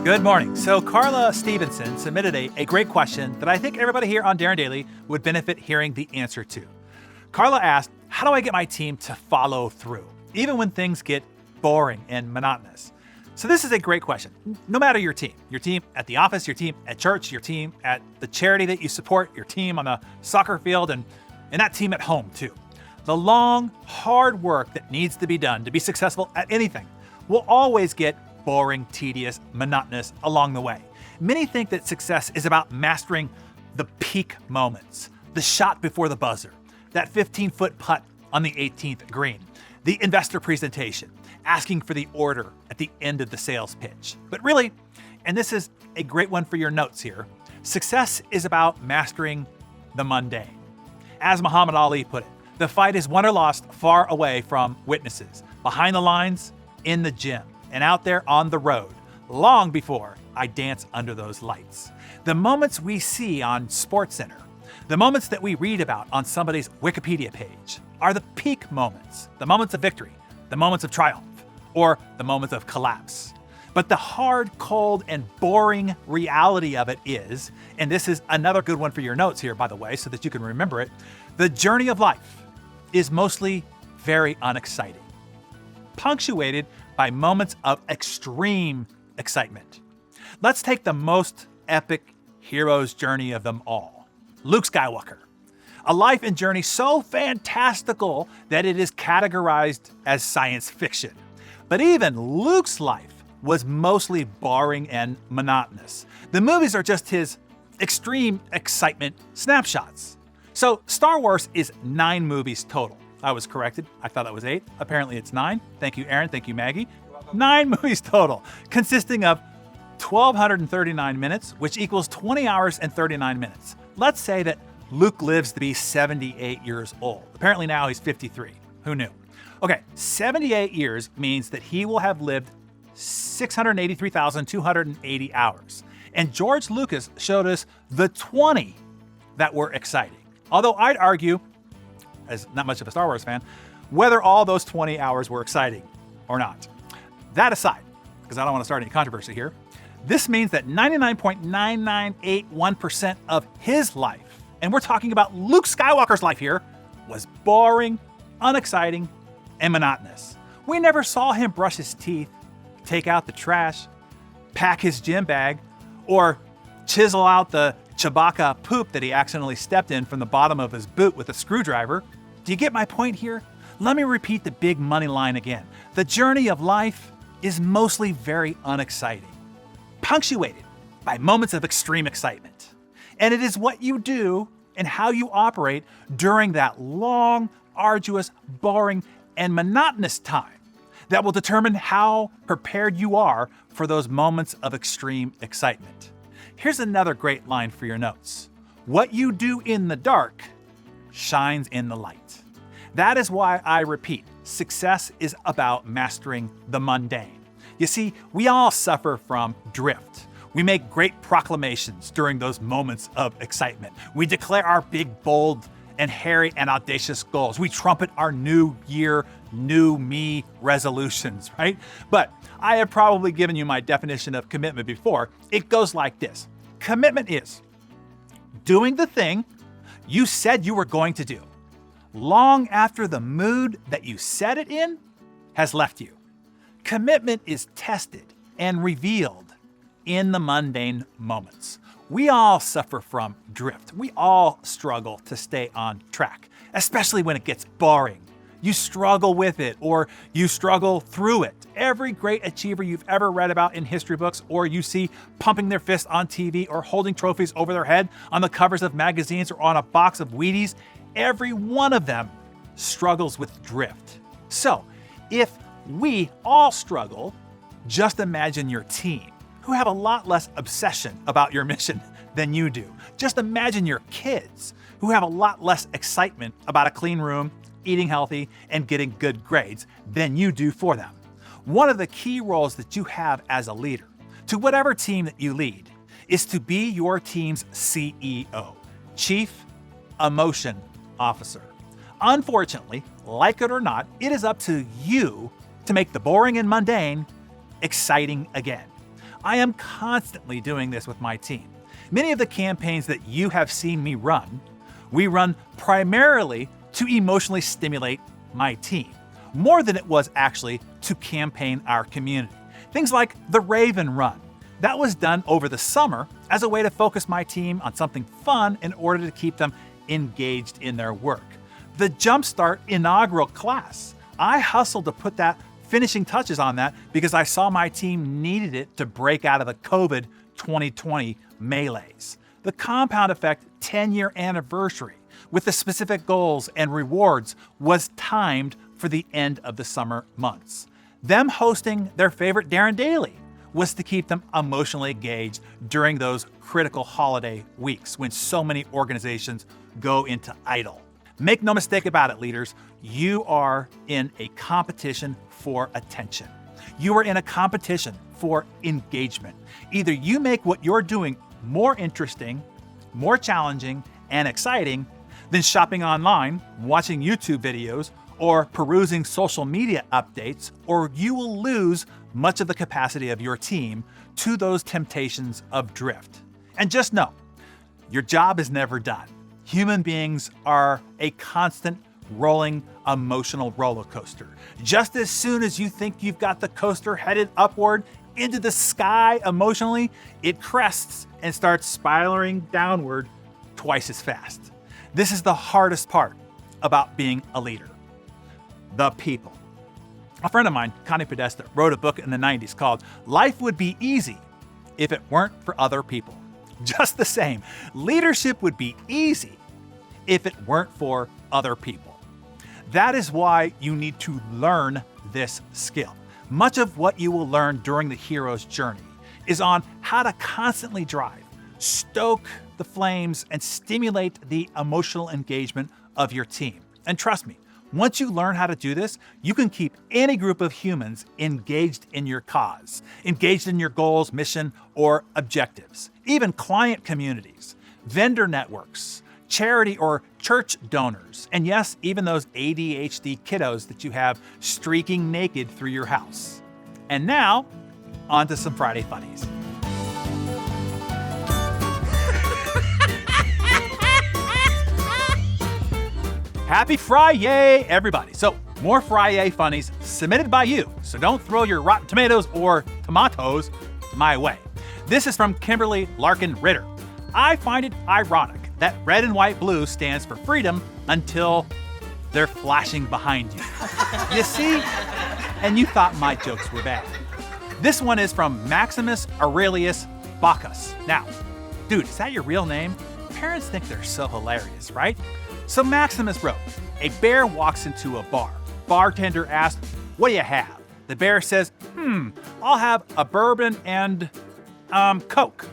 Good morning. So Carla Stevenson submitted a great question that I think everybody here on Darren Daily would benefit hearing the answer to. Carla asked, how do I get my team to follow through, even when things get boring and monotonous? So this is a great question. No matter your team at the office, your team at church, your team at the charity that you support, your team on the soccer field, and that team at home too. The long, hard work that needs to be done to be successful at anything will always get boring, tedious, monotonous along the way. Many think that success is about mastering the peak moments, the shot before the buzzer, that 15-foot putt on the 18th green, the investor presentation, asking for the order at the end of the sales pitch. But really, and this is a great one for your notes here, success is about mastering the mundane. As Muhammad Ali put it, the fight is won or lost far away from witnesses, behind the lines, in the gym, and out there on the road, long before I dance under those lights. The moments we see on SportsCenter, the moments that we read about on somebody's Wikipedia page, are the peak moments, the moments of victory, the moments of triumph, or the moments of collapse. But the hard, cold, and boring reality of it is, and this is another good one for your notes here, by the way, so that you can remember it, the journey of life is mostly very unexciting, punctuated by moments of extreme excitement. Let's take the most epic hero's journey of them all, Luke Skywalker. A life and journey so fantastical that it is categorized as science fiction. But even Luke's life was mostly boring and monotonous. The movies are just his extreme excitement snapshots. So Star Wars is 9 movies total. I was corrected. I thought that was 8. Apparently it's 9. Thank you, Aaron. Thank you, Maggie. 9 movies total, consisting of 1,239 minutes, which equals 20 hours and 39 minutes. Let's say that Luke lives to be 78 years old. Apparently now he's 53. Who knew? Okay, 78 years means that he will have lived 683,280 hours. And George Lucas showed us the 20 that were exciting. Although I'd argue, as not much of a Star Wars fan, whether all those 20 hours were exciting or not. That aside, because I don't want to start any controversy here, this means that 99.9981% of his life, and we're talking about Luke Skywalker's life here, was boring, unexciting, and monotonous. We never saw him brush his teeth, take out the trash, pack his gym bag, or chisel out the Chewbacca poop that he accidentally stepped in from the bottom of his boot with a screwdriver. Do you get my point here? Let me repeat the big money line again. The journey of life is mostly very unexciting, punctuated by moments of extreme excitement. And it is what you do and how you operate during that long, arduous, boring, and monotonous time that will determine how prepared you are for those moments of extreme excitement. Here's another great line for your notes. What you do in the dark shines in the light. That is why I repeat, success is about mastering the mundane. You see, we all suffer from drift. We make great proclamations during those moments of excitement. We declare our big, bold, and hairy and audacious goals. We trumpet our new year, new me resolutions, right? But I have probably given you my definition of commitment before. It goes like this. Commitment is doing the thing you said you were going to do, long after the mood that you set it in has left you. Commitment is tested and revealed in the mundane moments. We all suffer from drift. We all struggle to stay on track, especially when it gets boring. You struggle with it or you struggle through it. Every great achiever you've ever read about in history books or you see pumping their fist on TV or holding trophies over their head on the covers of magazines or on a box of Wheaties, every one of them struggles with drift. So, if we all struggle, just imagine your team, who have a lot less obsession about your mission than you do. Just imagine your kids, who have a lot less excitement about a clean room, eating healthy, and getting good grades than you do for them. One of the key roles that you have as a leader, to whatever team that you lead, is to be your team's CEO, Chief Emotion Officer. Unfortunately, like it or not, it is up to you to make the boring and mundane exciting again. I am constantly doing this with my team. Many of the campaigns that you have seen me run, we run primarily to emotionally stimulate my team, more than it was actually to campaign our community. Things like the Raven Run. That was done over the summer as a way to focus my team on something fun in order to keep them engaged in their work. The Jumpstart inaugural class. I hustled to put that finishing touches on that because I saw my team needed it to break out of the COVID 2020 melees. The Compound Effect 10-year anniversary with the specific goals and rewards was timed for the end of the summer months. Them hosting their favorite DarrenDaily was to keep them emotionally engaged during those critical holiday weeks when so many organizations go into idle. Make no mistake about it, leaders, you are in a competition for attention. You are in a competition for engagement. Either you make what you're doing more interesting, more challenging, and exciting than shopping online, watching YouTube videos, or perusing social media updates, or you will lose much of the capacity of your team to those temptations of drift. And just know, your job is never done. Human beings are a constant rolling emotional roller coaster. Just as soon as you think you've got the coaster headed upward into the sky emotionally, it crests and starts spiraling downward twice as fast. This is the hardest part about being a leader. The people. A friend of mine, Connie Podesta, wrote a book in the 90s called Life Would Be Easy If It Weren't for Other People. Just the same, leadership would be easy if it weren't for other people. That is why you need to learn this skill. Much of what you will learn during the hero's journey is on how to constantly drive, stoke the flames, and stimulate the emotional engagement of your team. And trust me, once you learn how to do this, you can keep any group of humans engaged in your cause, engaged in your goals, mission, or objectives. Even client communities, vendor networks, charity or church donors, and yes, even those ADHD kiddos that you have streaking naked through your house. And now, on to some Friday funnies. Happy Friday, everybody. So, more Friday funnies submitted by you. So don't throw your rotten tomatoes or tomatoes my way. This is from Kimberly Larkin Ritter. I find it ironic that red and white blue stands for freedom until they're flashing behind you. You see? And you thought my jokes were bad. This one is from Maximus Aurelius Bacchus. Now, dude, is that your real name? Parents think they're so hilarious, right? So Maximus wrote, a bear walks into a bar. Bartender asks, what do you have? The bear says, I'll have a bourbon and, Coke.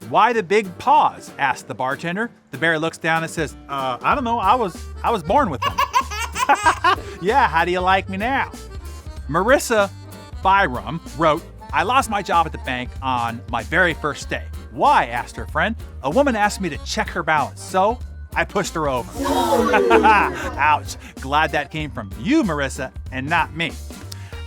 Why the big pause? Asked the bartender. The bear looks down and says, I don't know, I was born with them. Yeah, how do you like me now? Marissa Byram wrote, I lost my job at the bank on my very first day. Why? Asked her friend. A woman asked me to check her balance, so I pushed her over. Ouch. Glad that came from you, Marissa, and not me.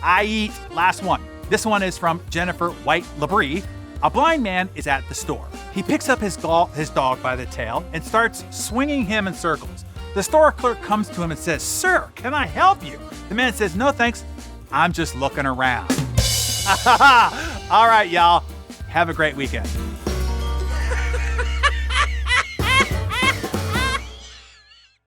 I eat. Last one. This one is from Jennifer White Labrie. A blind man is at the store. He picks up his dog by the tail and starts swinging him in circles. The store clerk comes to him and says, Sir, can I help you? The man says, no thanks, I'm just looking around. All right, y'all. Have a great weekend.